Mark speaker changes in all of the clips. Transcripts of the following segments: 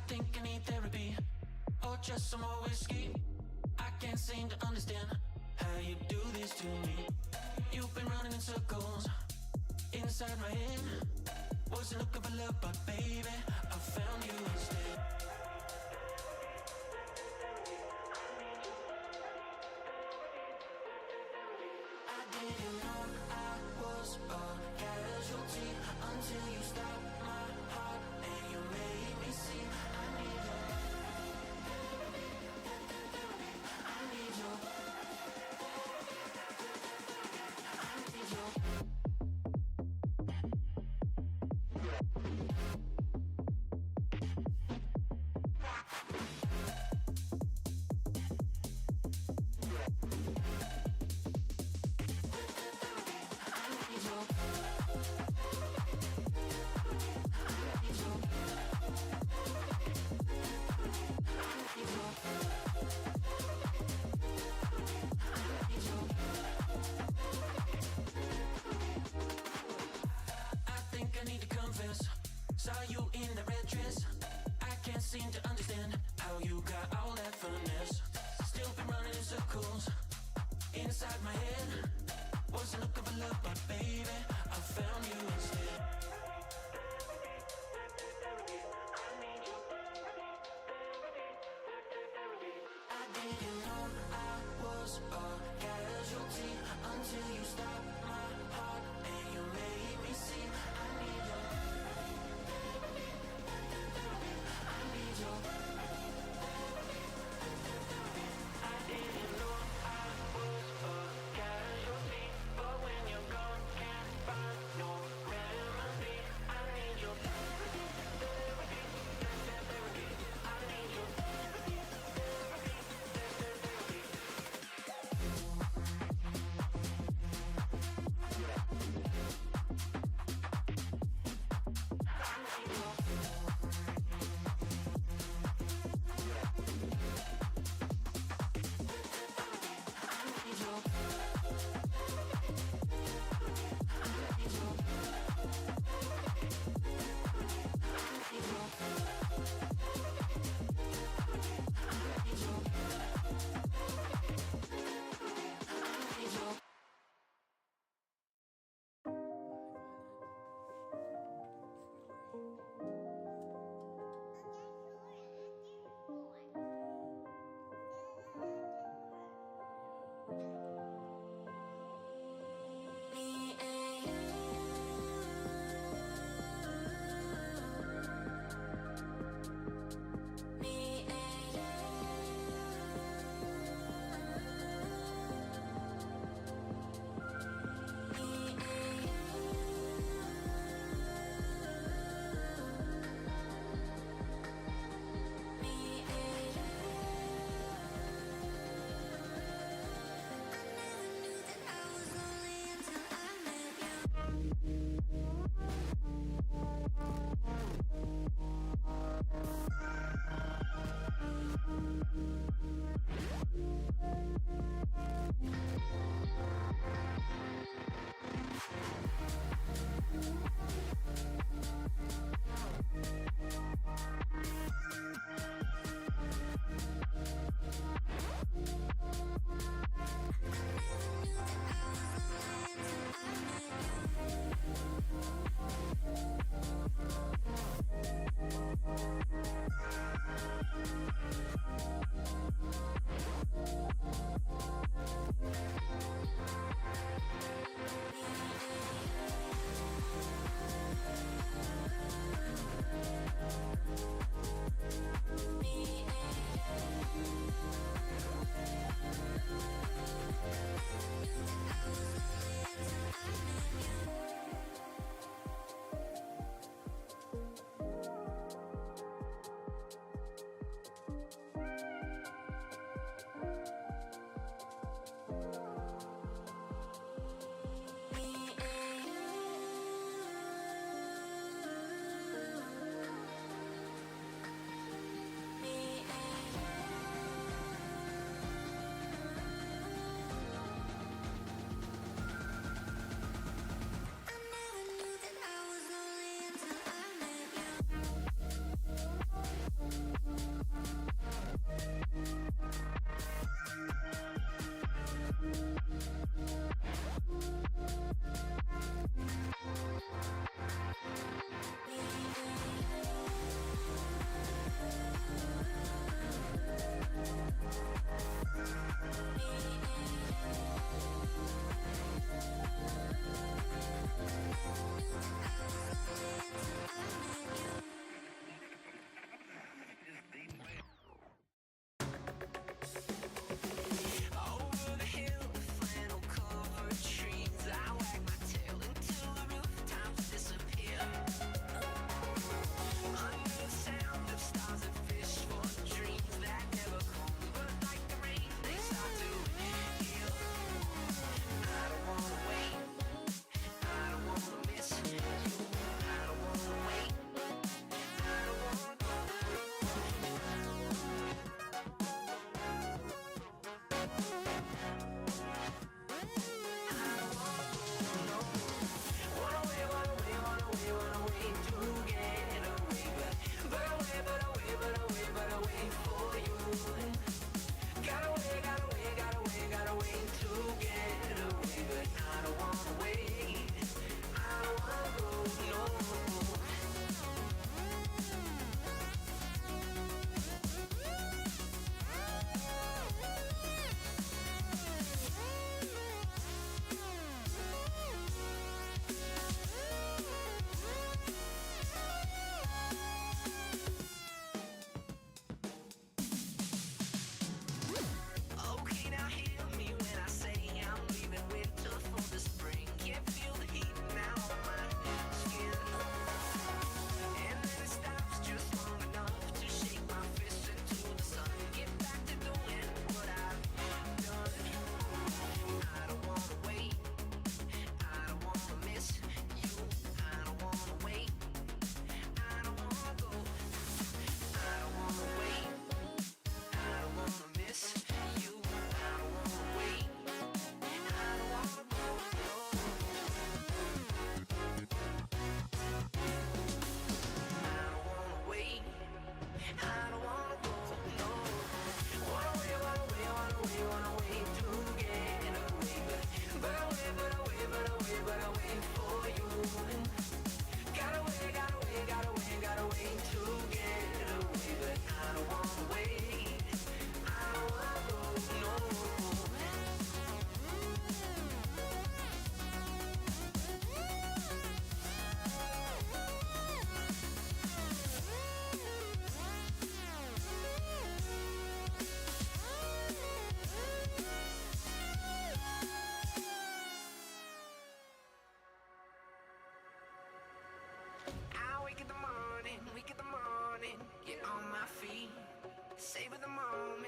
Speaker 1: think I need therapy or just some more whiskey. I can't seem to understand how you do this to me. You've been running in circles inside my head. Wasn't looking for love, but baby, I found you instead. I didn't know I was a casualty until you stopped my heart and you made me see I need your, I need your, I need your. Saw you in the red dress. I can't seem to understand how you got all that finesse. Still been running in circles inside my head. Wasn't looking for love, but baby, I found you instead. I didn't know I was a casualty until you stopped my heart and you made me see I need your, I need your. I didn't know I was a casualty, but when you're gone, can't find no remedy.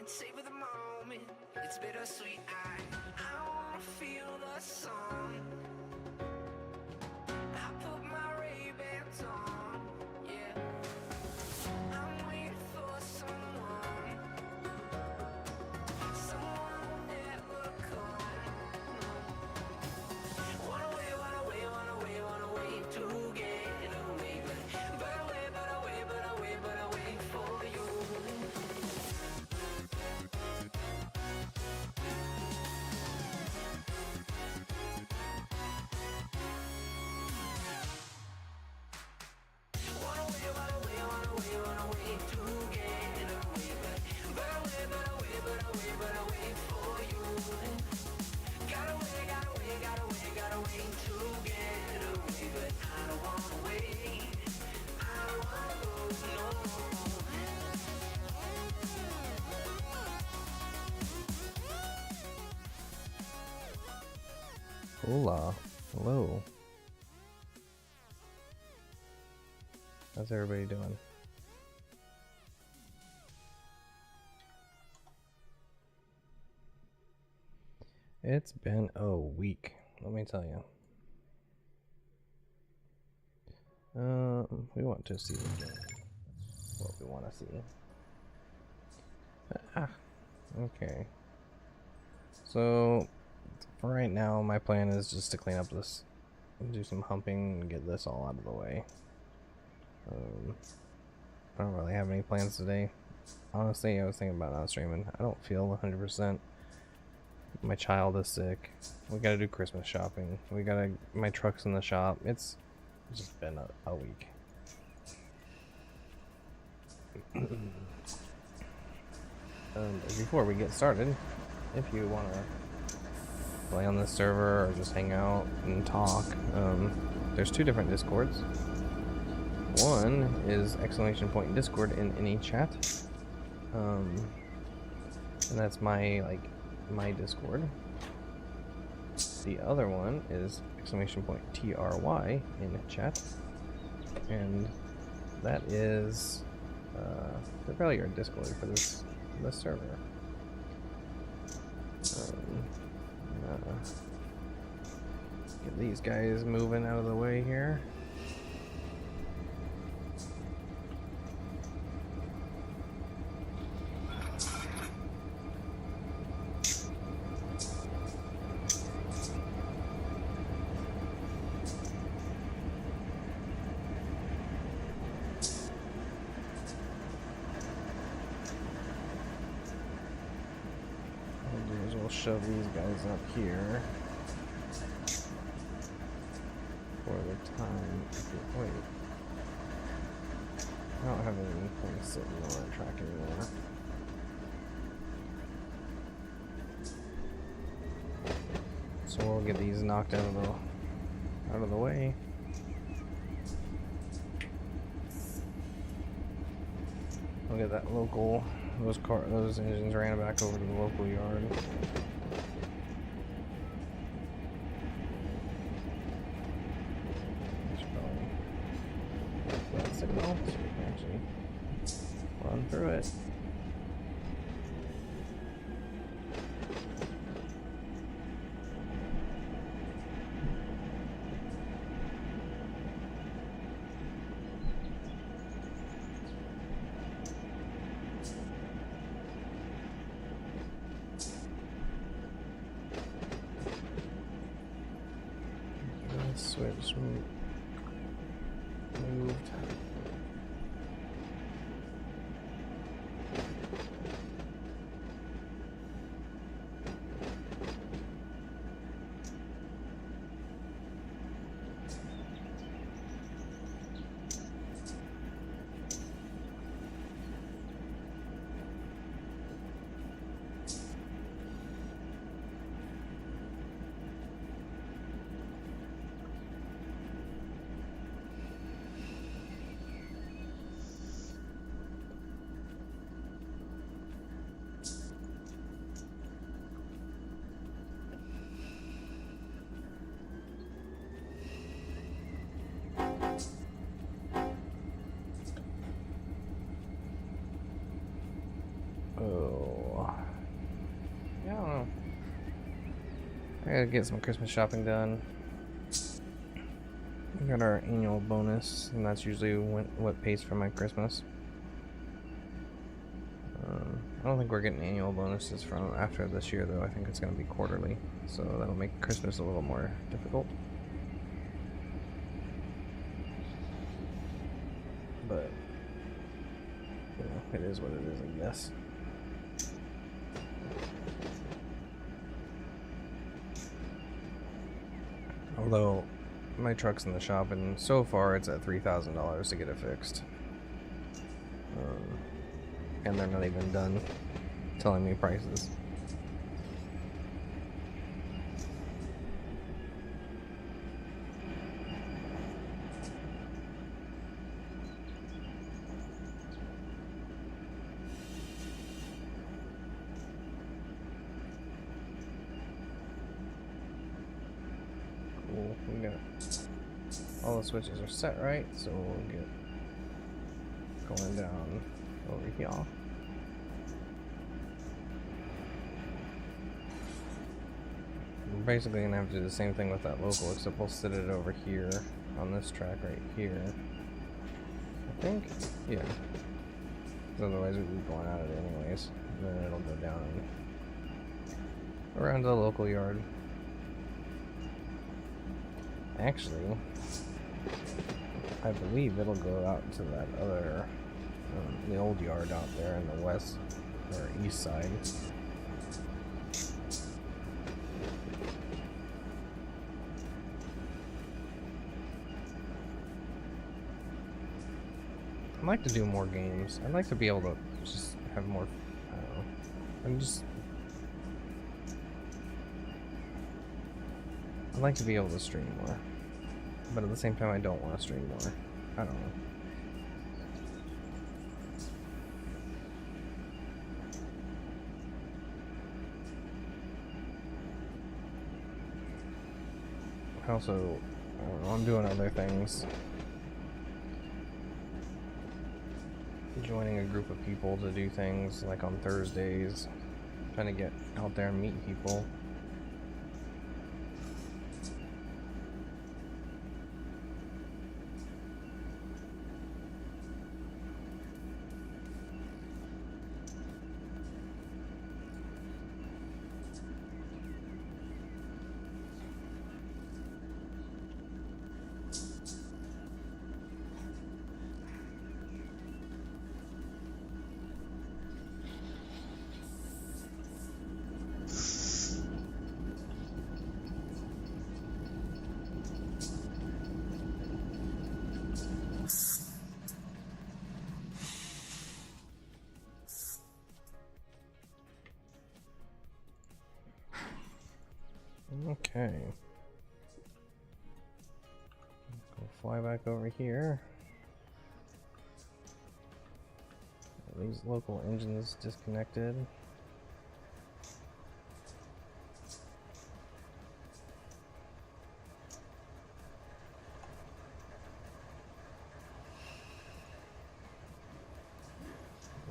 Speaker 1: Savor the moment, it's bittersweet. I wanna feel the sun. I put my Ray-Bans on, yeah. I'm waiting for someone. Someone will never come. Wanna wait to get away, but I wait for you.
Speaker 2: Hola. Hello. How's everybody doing? It's been a week, let me tell you. We want to see what we want to see. Okay. So, for right now, my plan is just to clean up this, and do some humping, and get this all out of the way. I don't really have any plans today. Honestly, I was thinking about not streaming. I don't feel 100%. My child is sick. We gotta do Christmas shopping. My truck's in the shop. It's just been a week. Before we get started, if you want to play on this server or just hang out and talk, there's 2 different Discords. One is !Discord in any chat, and that's my Discord. The other one is !TRY in chat, and that is probably your Discord for this server. Get these guys moving out of the way here. We'll shove these guys up here for the time. Wait, I don't have anything sitting on our track anymore. So we'll get these knocked out of the way. We'll get that local. Those engines ran back over to the local yard. Should probably that signal so we can actually run through it. Switch moved. Oh, yeah, I don't know. I gotta get some Christmas shopping done. We got our annual bonus, and that's usually what pays for my Christmas. I don't think we're getting annual bonuses from after this year, though. I think it's gonna be quarterly, so that'll make Christmas a little more difficult. But you know, it is what it is, I guess. Although my truck's in the shop, and so far it's at $3,000 to get it fixed, and they're not even done telling me prices. Cool, we got all the switches are set right, so we'll get going down over here. We're basically gonna have to do the same thing with that local, except we'll sit it over here on this track right here. I think, yeah. Because otherwise we'd be going out of it anyways. And then it'll go down and around to the local yard. Actually, I believe it'll go out to that other, the old yard out there in the west or east side. I'd like to do more games. I'd like to be able to just have more, I don't know. I'd like to be able to stream more. But at the same time, I don't want to stream more. I don't know. Also, I don't know, I'm doing other things. Joining a group of people to do things like on Thursdays. Trying to get out there and meet people. Okay. Go fly back over here. These local engines disconnected.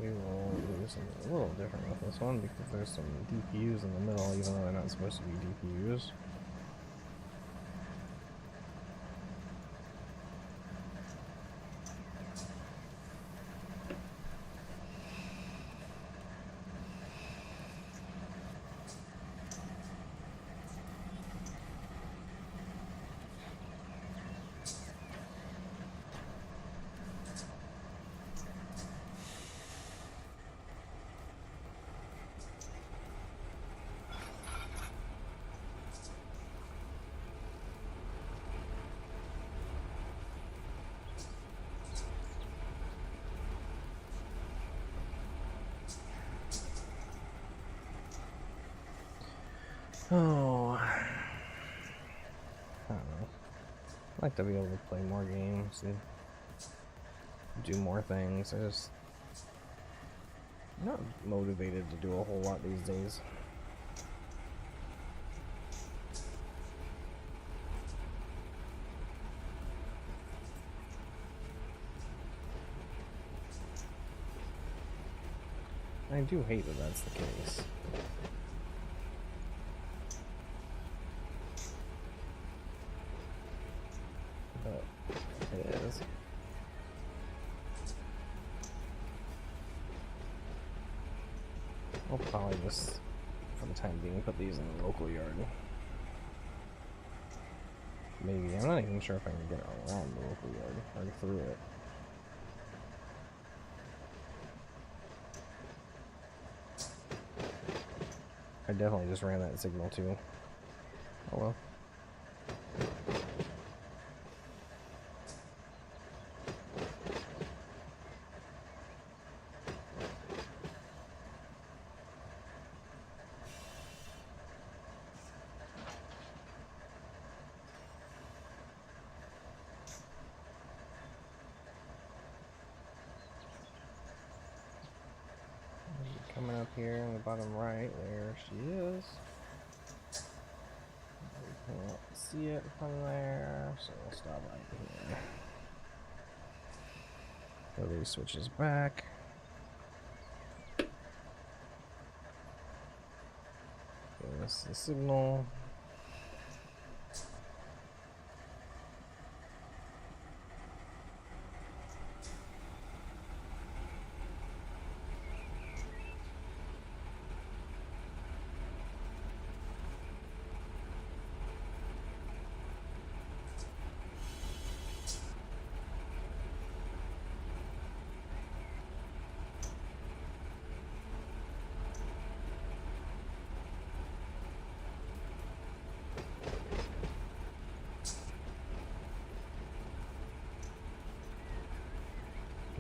Speaker 2: We will do something a little different with this one because there's some DPUs in the middle, even though they're not supposed to be DPUs. Oh, I don't know. I'd like to be able to play more games and do more things. I'm not motivated to do a whole lot these days. I do hate that that's the case. But it is. I'll probably just, for the time being, put these in the local yard. Maybe. I'm not even sure if I can get around the local yard or through it. I definitely just ran that signal too. Oh well. Coming up here in the bottom right, there she is. We can't see it from there, so we'll stop right here. Throw these switches back. Give us the signal.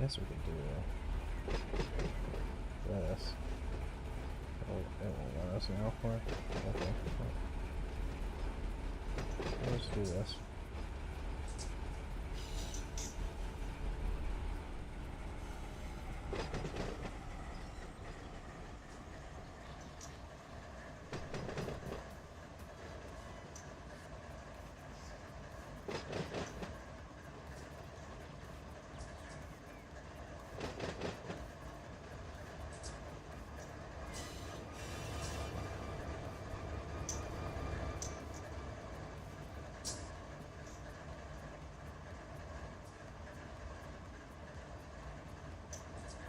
Speaker 2: guess we could do this. Oh, it won't let us now for it. Okay. Let's do this.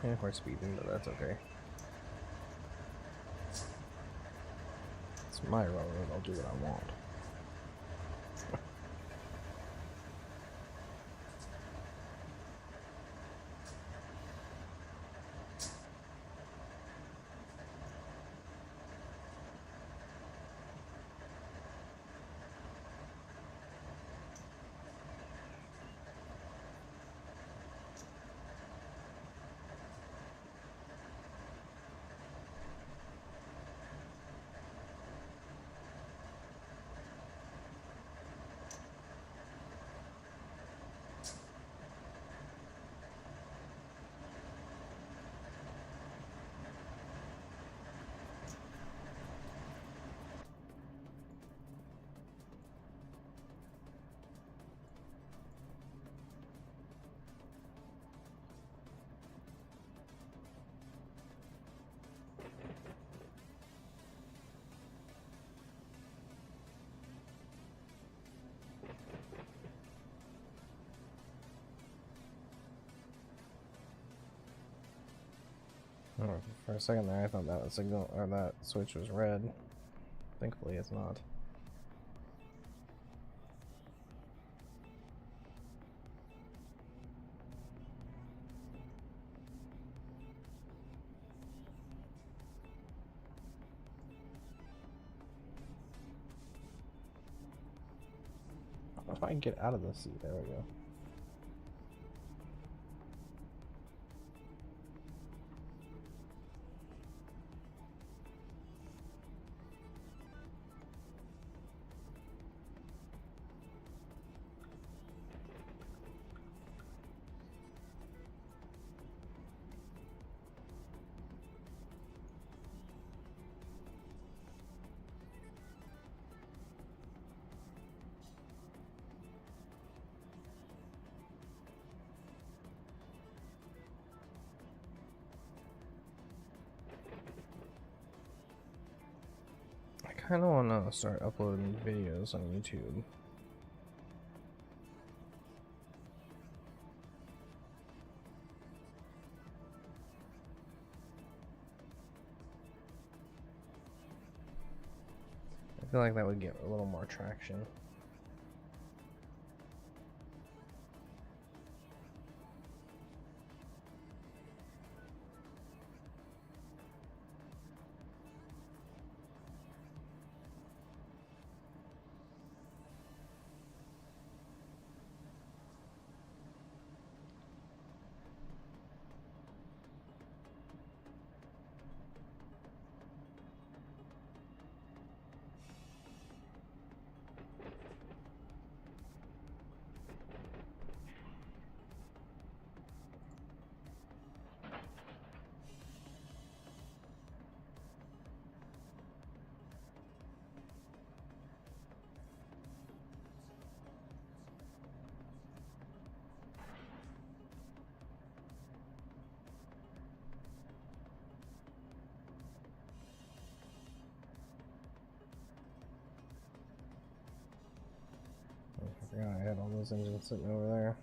Speaker 2: Yeah, we're speeding, but that's okay. It's my railroad, I'll do what I want. Oh, for a second there, I thought that signal or that switch was red. Thankfully, it's not. If I can get out of the seat, there we go. I kind of want to start uploading videos on YouTube. I feel like that would get a little more traction. I forgot I had all those engines sitting over there.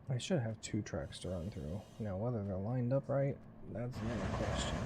Speaker 2: I should have 2 tracks to run through. Now, whether they're lined up right, that's another question.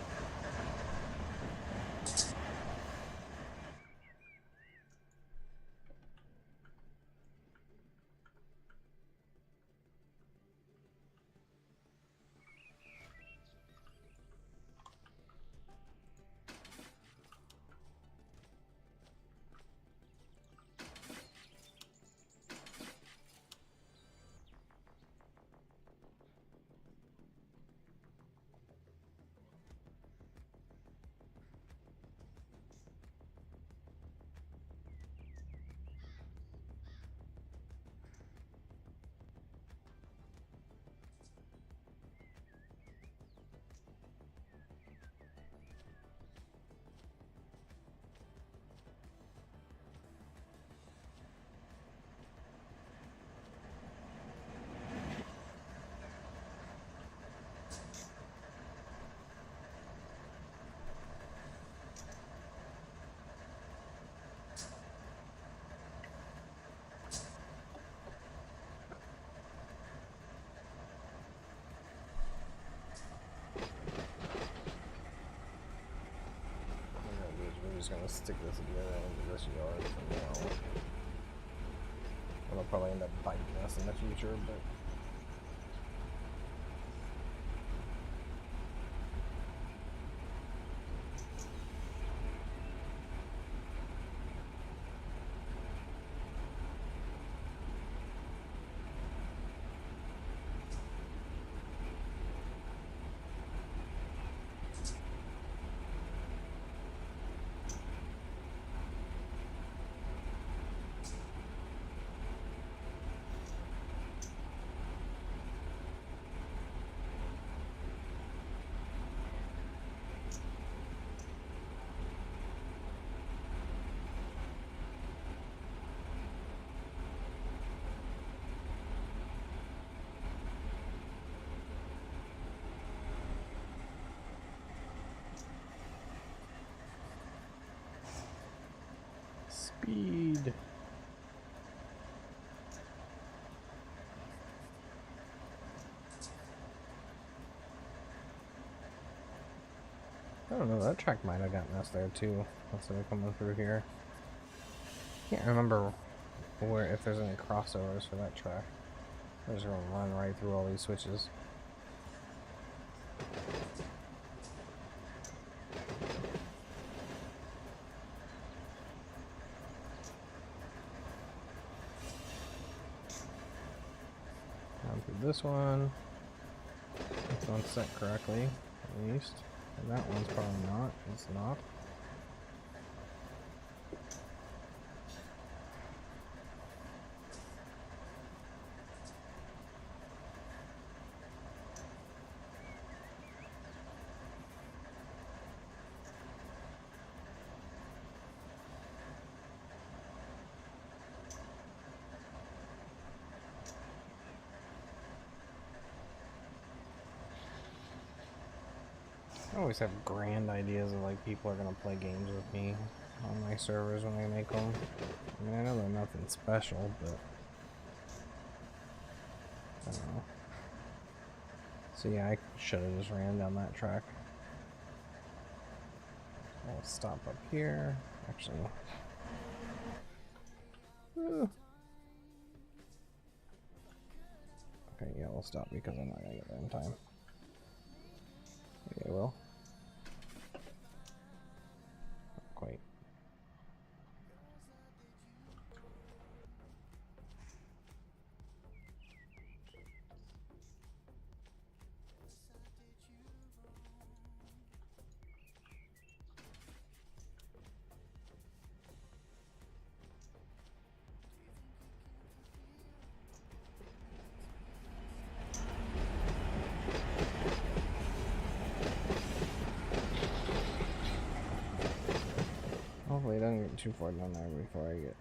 Speaker 2: just gonna stick this together into this yard for now. It'll probably end up biting us in the future, but speed. I don't know, that track might have gotten us there too, instead of coming through here. Can't remember where, if there's any crossovers for that track. I'm just gonna run right through all these switches. Down through this one. This one's set correctly, at least. And that one's probably not. It's not. I always have grand ideas of like people are gonna play games with me on my servers when I make them. I mean, I know they're nothing special, but I don't know. So yeah, I should have just ran down that track. I'll stop up here. Actually, okay, yeah, we'll stop because I'm not gonna get there in time. Maybe I will. Not quite. Hopefully it doesn't get too far down there before I get...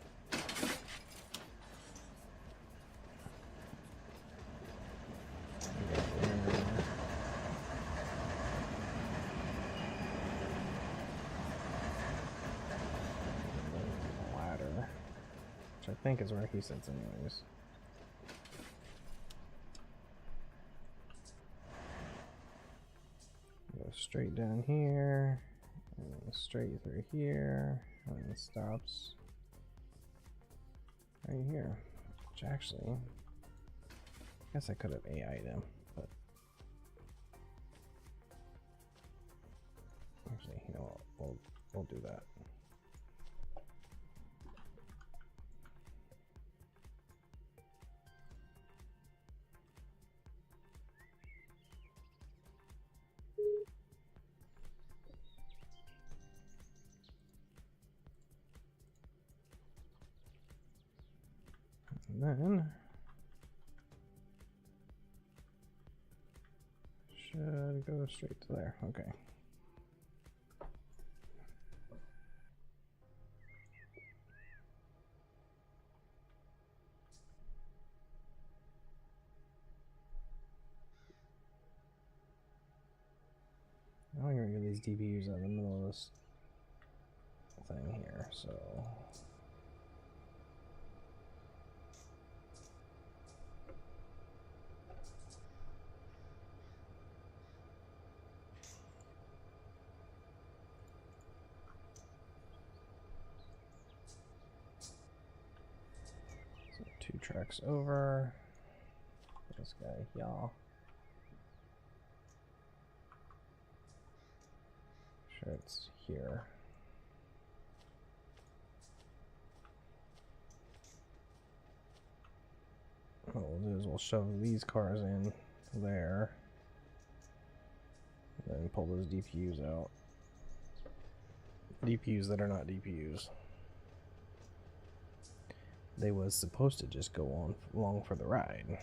Speaker 2: ladder, which I think is where he sits anyways. Go straight down here. And straight through here, and then it stops right here. Which actually, I guess I could have AI'd him, but actually, you know what, we'll do that. And then should go straight to there. Okay. Now I'm gonna get these DPUs out in the middle of this thing here, so 2 tracks over. This guy, y'all. Sure, it's here. What we'll do is we'll shove these cars in there, and then pull those DPUs out. DPUs that are not DPUs. They was supposed to just go on along for the ride.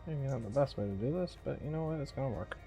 Speaker 2: Maybe not the best way to do this, but you know what? It's gonna work.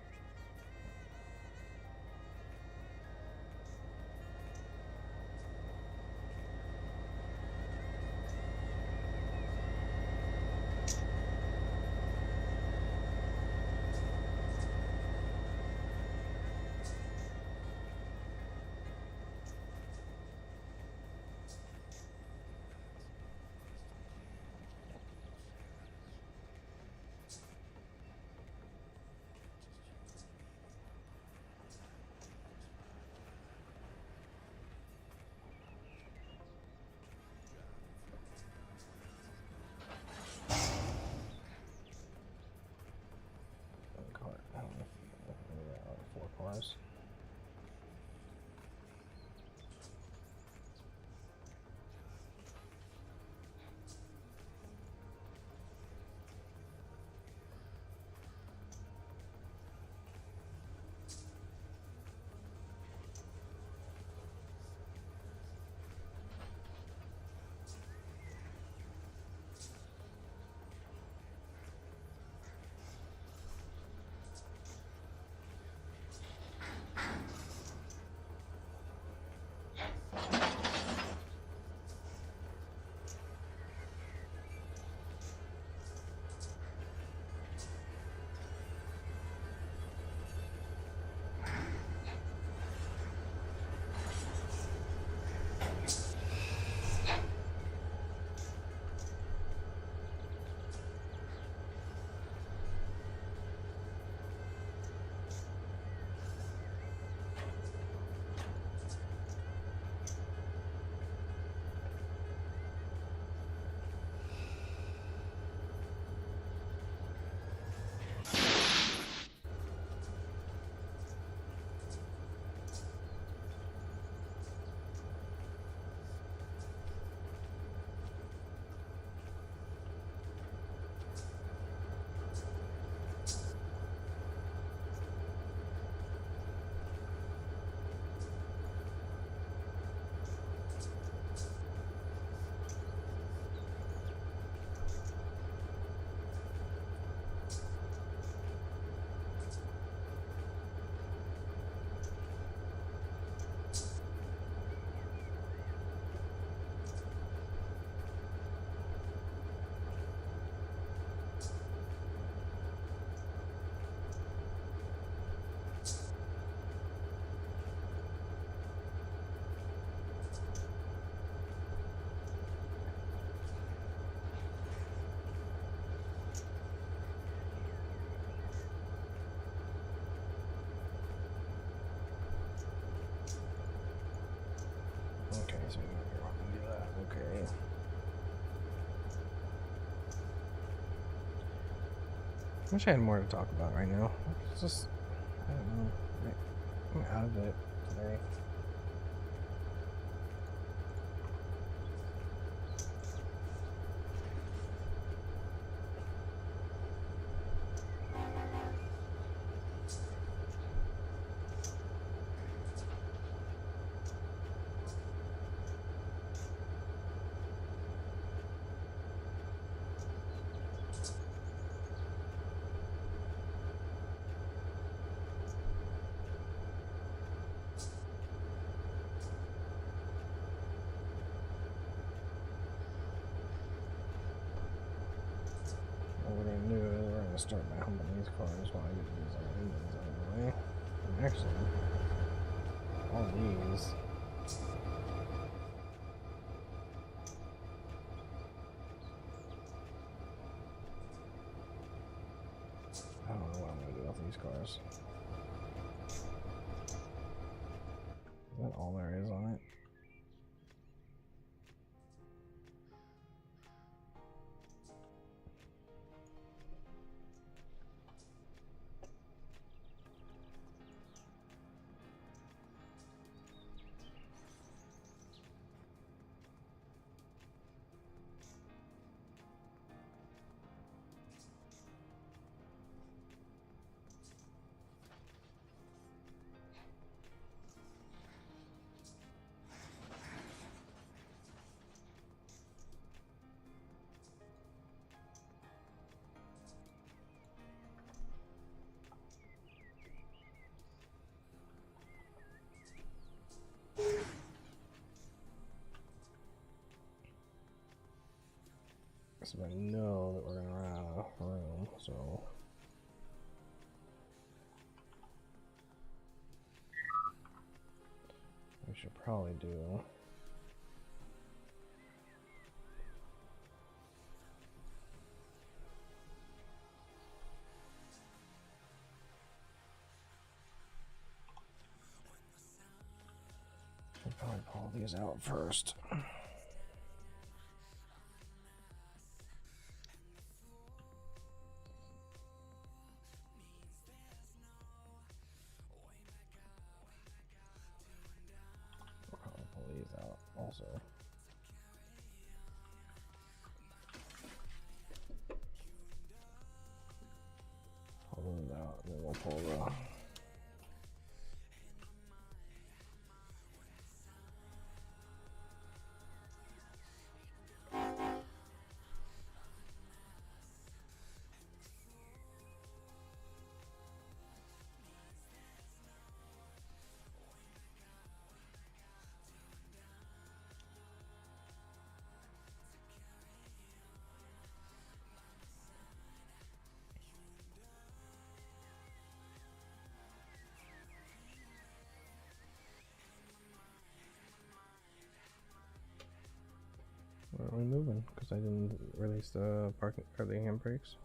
Speaker 2: Cars. wish I had more to talk about right now. It's just, I don't know. I'm out of it today. What I knew is we're gonna start by humping these cars while I get these engines out of the way. And actually, all these. I don't know what I'm gonna do with these cars. Is that all there is on it? So I know that we're gonna run out of room, so we should probably do should probably pull these out first. Out also. Pull those out and then we'll pull the Where are we moving? Because I didn't release the parking or the handbrakes.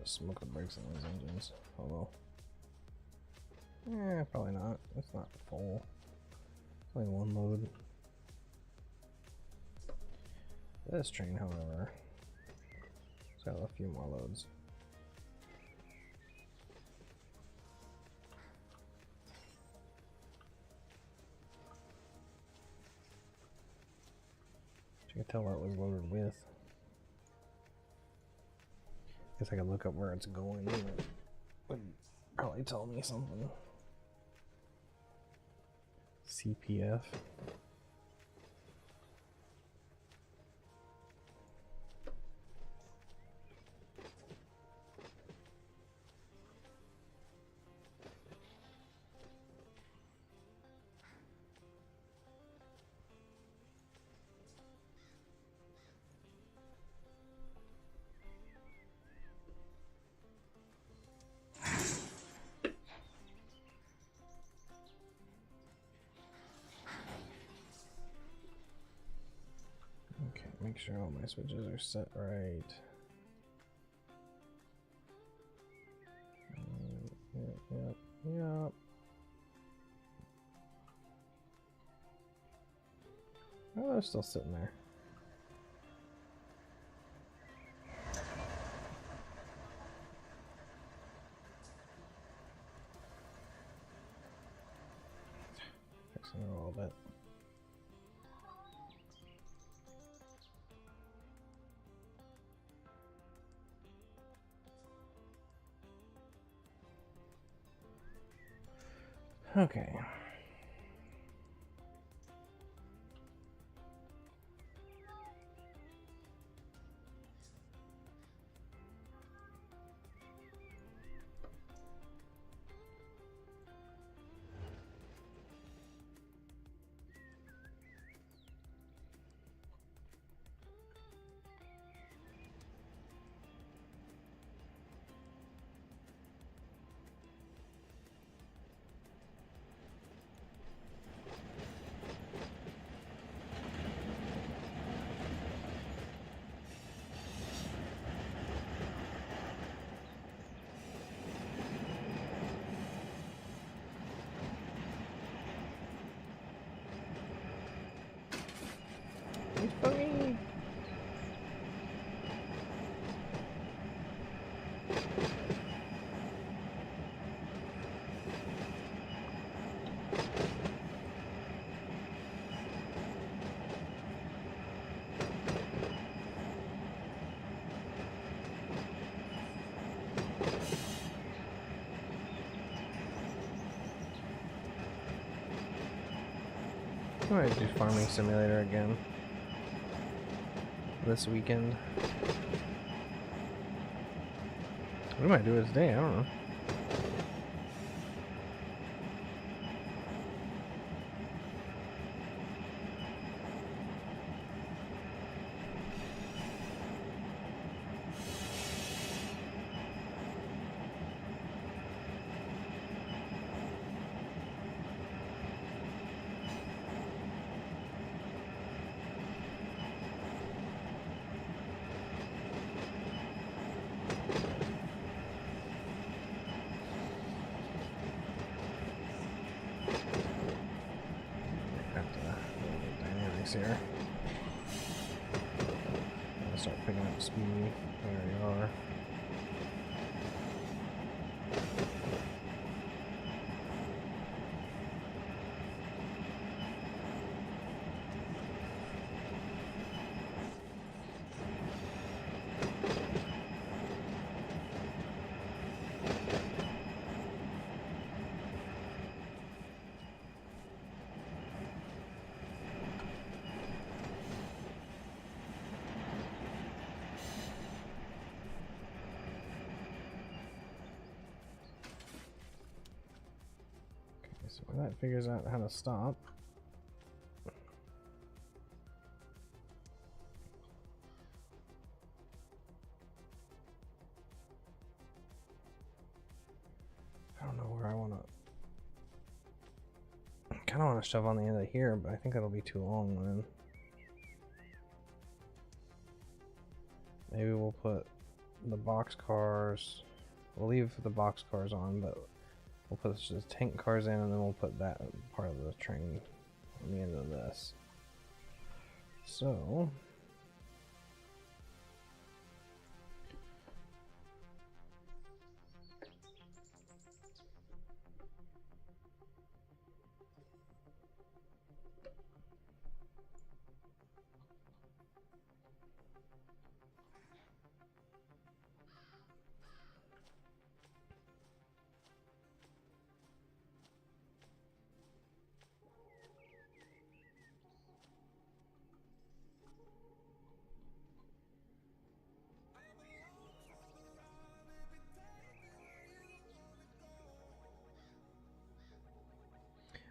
Speaker 2: smoke the brakes on those engines. Although, probably not. It's not full. It's only one load. This train, however, it's got a few more loads. You can tell what it was loaded with. Guess I could look up where it's going. It would probably tell me something. CPF. Okay, make sure all my switches are set right. Yep. Oh, they're still sitting there. Fixing it a little bit. Okay. Wait for me. I might do Farming Simulator again this weekend. We might do it today, I don't know. Here. I'll start picking up speed. There we are. So when that figures out how to stop, I don't know where I want to. I kind of want to shove on the end of here, but I think that'll be too long then. Maybe we'll put the box cars. We'll leave the box cars on, but we'll put just tank cars in, and then we'll put that part of the train on the end of this. So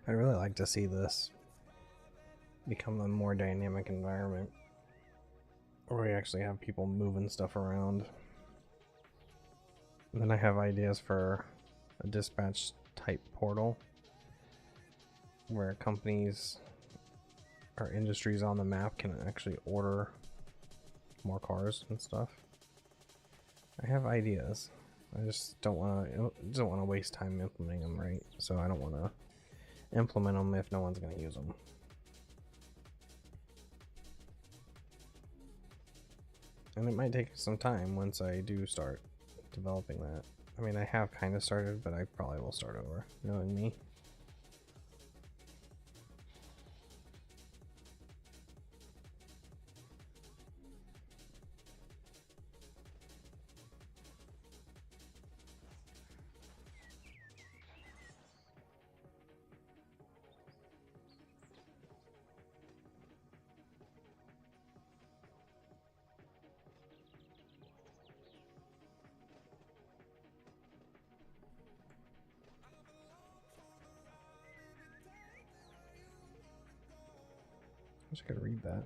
Speaker 2: I'd really like to see this become a more dynamic environment where we actually have people moving stuff around. And then I have ideas for a dispatch type portal where companies or industries on the map can actually order more cars and stuff. I have ideas. I just don't want to waste time implementing them, right? So I don't want to implement them if no one's going to use them. And it might take some time once I do start developing that. I mean, I have kind of started, but I probably will start over, knowing me. I just gotta read that.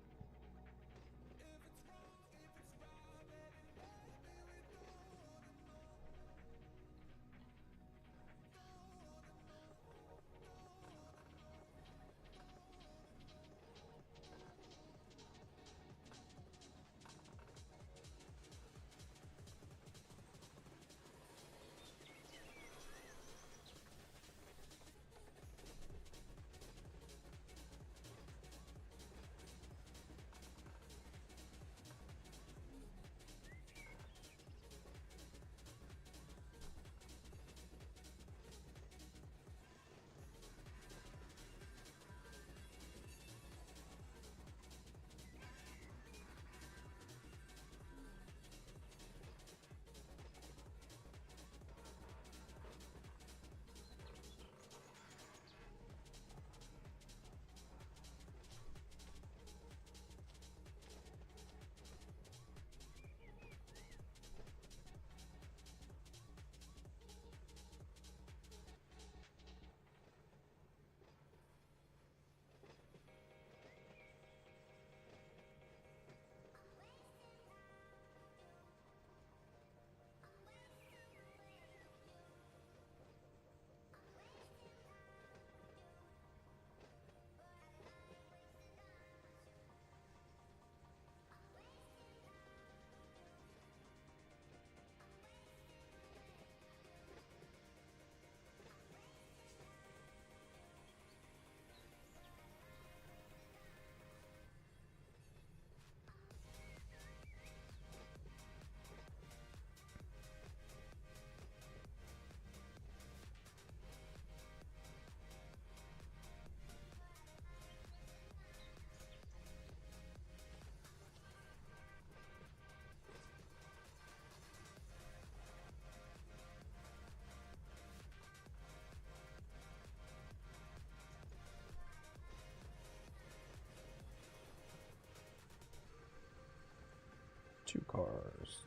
Speaker 2: Two cars.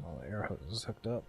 Speaker 2: All the air hoses hooked up.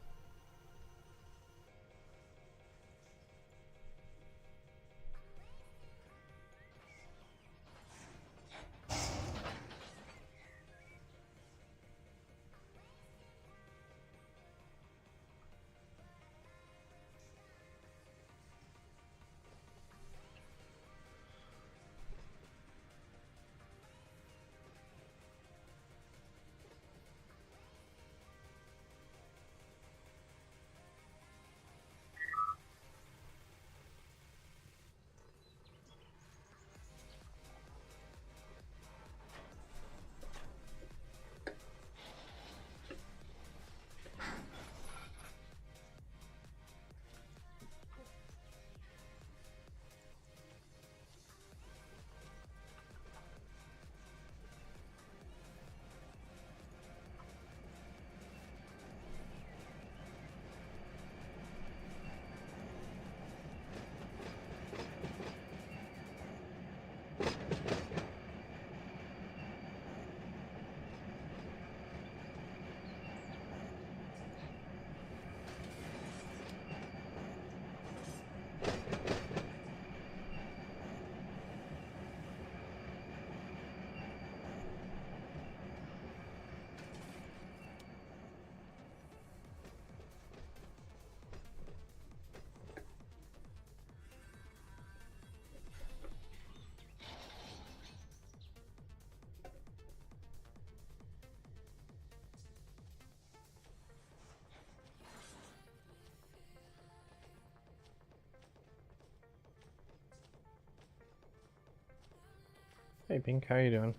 Speaker 2: Hey Pink, how you doing?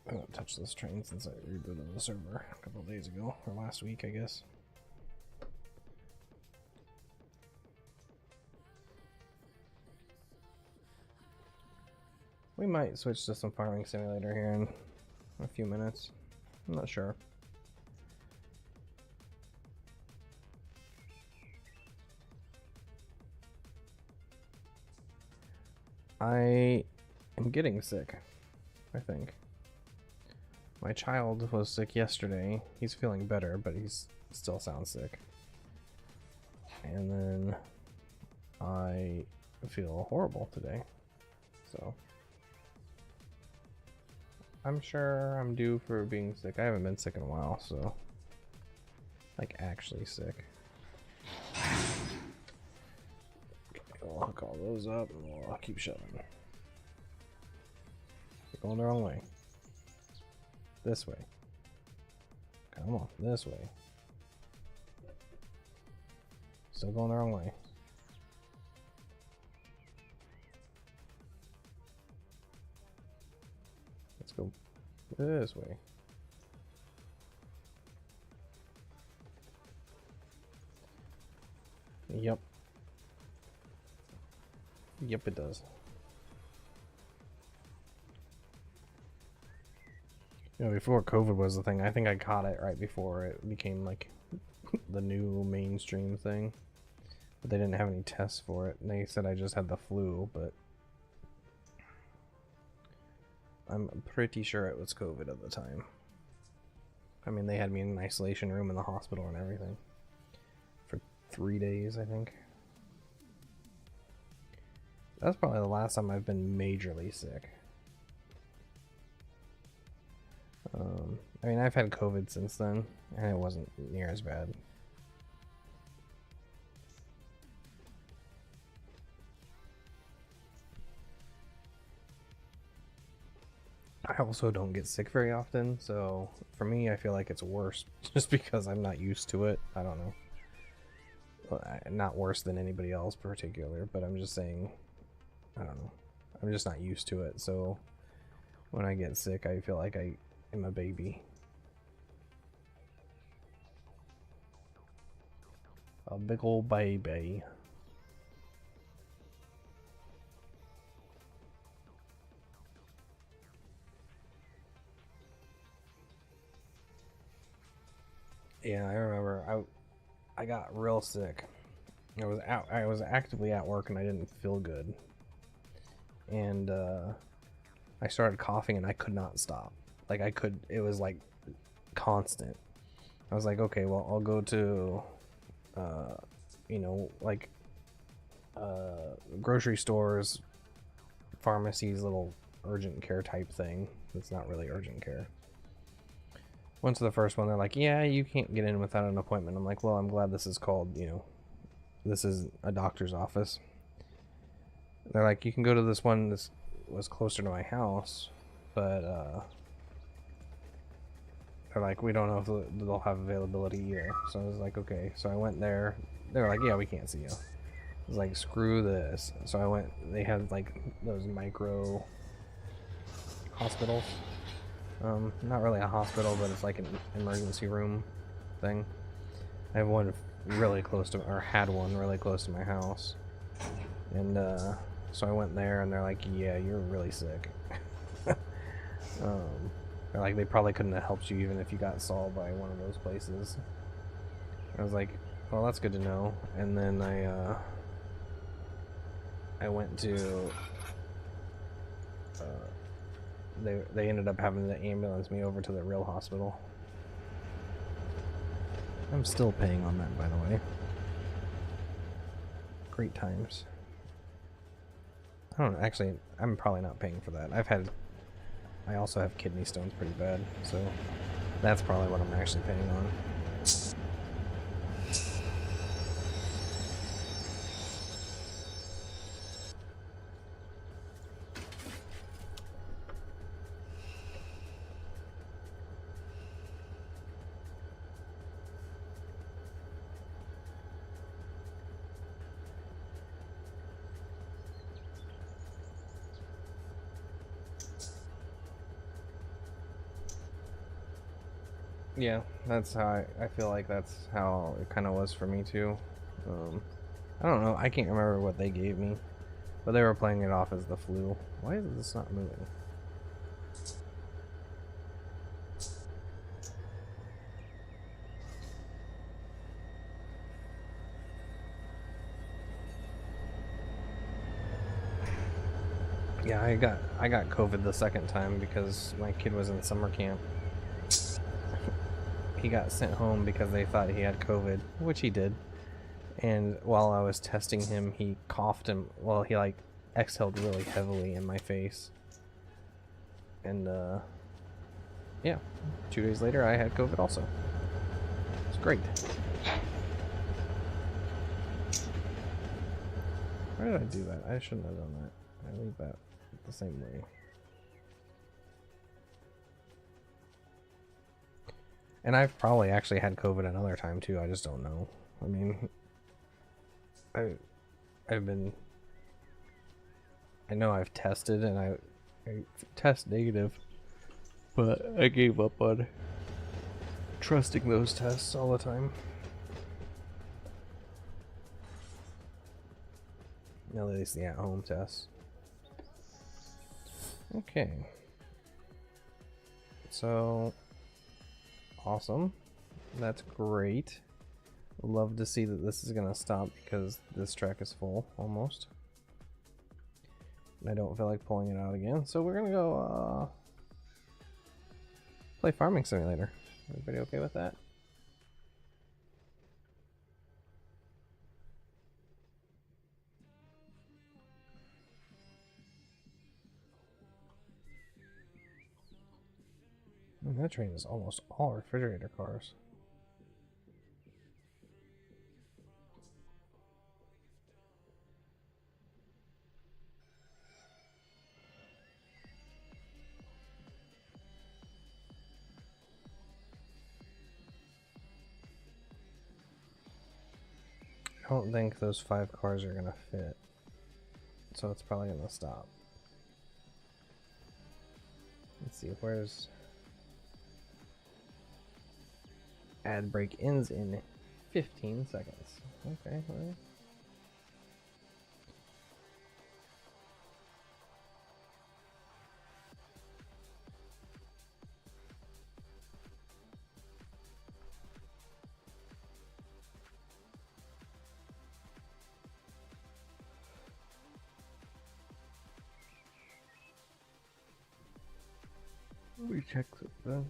Speaker 2: I haven't touched this train since I rebooted the server a couple of days ago, or last week, I guess. We might switch to some farming simulator here in a few minutes. I'm not sure. I am getting sick, I think. My child was sick yesterday. He's feeling better, but he's still sounds sick. And then I feel horrible today. So I'm sure I'm due for being sick. I haven't been sick in a while, so like actually sick. We'll hook all those up and we'll keep shoving. You're going the wrong way. This way. Come on, this way. Still going the wrong way. Let's go this way. Yep. Yep, it does. You know, before COVID was the thing, I think I caught it right before it became like the new mainstream thing. But they didn't have any tests for it. And they said I just had the flu, but I'm pretty sure it was COVID at the time. I mean, they had me in an isolation room in the hospital and everything. For 3 days, I think. That's probably the last time I've been majorly sick. I mean, I've had COVID since then, and it wasn't near as bad. I also don't get sick very often, so for me, I feel like it's worse just because I'm not used to it. I don't know. Well, not worse than anybody else particular, but I'm just saying, I don't know. I'm just not used to it, so when I get sick, I feel like I am a baby. A big old baby. Yeah, I remember I got real sick. I was actively at work and I didn't feel good. And I started coughing and I could not stop. Like it was like constant. I was like, okay, well, I'll go to you know, like grocery stores, pharmacies, little urgent care type thing. It's not really urgent care. Went to the first one, they're like, yeah, you can't get in without an appointment. I'm like, well, I'm glad this is called, you know, this is a doctor's office. They're like, you can go to this one. This was closer to my house, but they're like, we don't know if they'll have availability here. So I was like, okay. So I went there. They were like, yeah, we can't see you. I was like, screw this. So I went, they had like those micro hospitals. Not really a hospital, but it's like an emergency room thing. I have one really close to, or had one really close to my house. And so I went there and they're like, yeah, you're really sick. They're like, they probably couldn't have helped you even if you got saw by one of those places. I was like, well, that's good to know. And then I went to they ended up having to ambulance me over to the real hospital. I'm still paying on that, by the way. Great times. I don't know, actually, I'm probably not paying for that. I also have kidney stones pretty bad, so that's probably what I'm actually paying on. Yeah, that's how I feel like that's how it kind of was for me too. I don't know. I can't remember what they gave me, but they were playing it off as the flu. Why is this not moving? Yeah, I got COVID the second time because my kid was in summer camp. He got sent home because they thought he had COVID, which he did. And while I was testing him, he coughed and well, he like exhaled really heavily in my face. And yeah, 2 days later I had COVID also. It's great. Why did I do that? I shouldn't have done that. I leave that the same way. And I've probably actually had COVID another time too. I just don't know. I mean, I've been. I know I've tested and I test negative, but I gave up on trusting those tests all the time. At least the at-home tests. Okay. So awesome. That's great. Love to see that this is gonna stop because this track is full almost. And I don't feel like pulling it out again, so we're gonna go play Farming Simulator. Everybody okay with that? Man, that train is almost all refrigerator cars. I don't think those 5 cars are gonna fit, so it's probably gonna stop. Let's see, where's ad break ends in 15 seconds. Okay, well. Let me check something.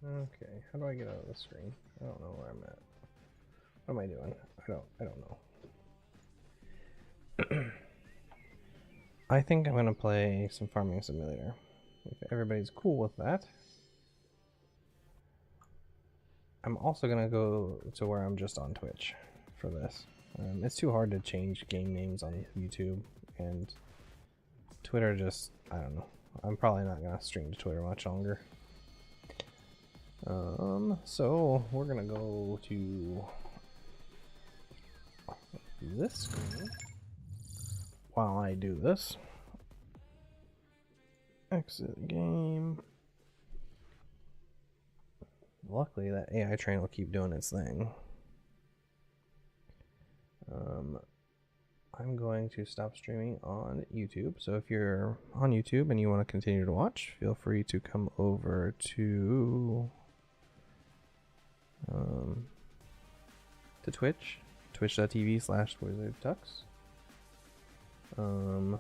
Speaker 2: Okay, how do I get out of the screen? I don't know where I'm at. What am I doing? I don't know. I think I'm gonna play some Farming Simulator. If everybody's cool with that. I'm also gonna go to where I'm just on Twitch for this. It's too hard to change game names on YouTube, and Twitter just, I don't know. I'm probably not gonna stream to Twitter much longer. So we're gonna go to this screen while I do this. Exit game. Luckily that AI train will keep doing its thing. I'm going to stop streaming on YouTube. So if you're on YouTube and you want to continue to watch, feel free to come over to Twitch, twitch.tv/wizardtux. I'm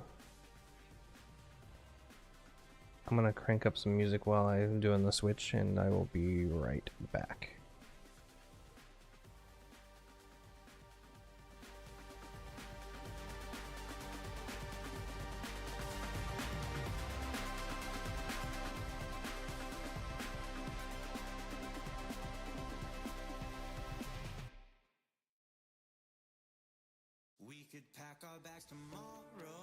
Speaker 2: gonna crank up some music while I'm doing the switch, and I will be right back.
Speaker 1: could pack our bags tomorrow.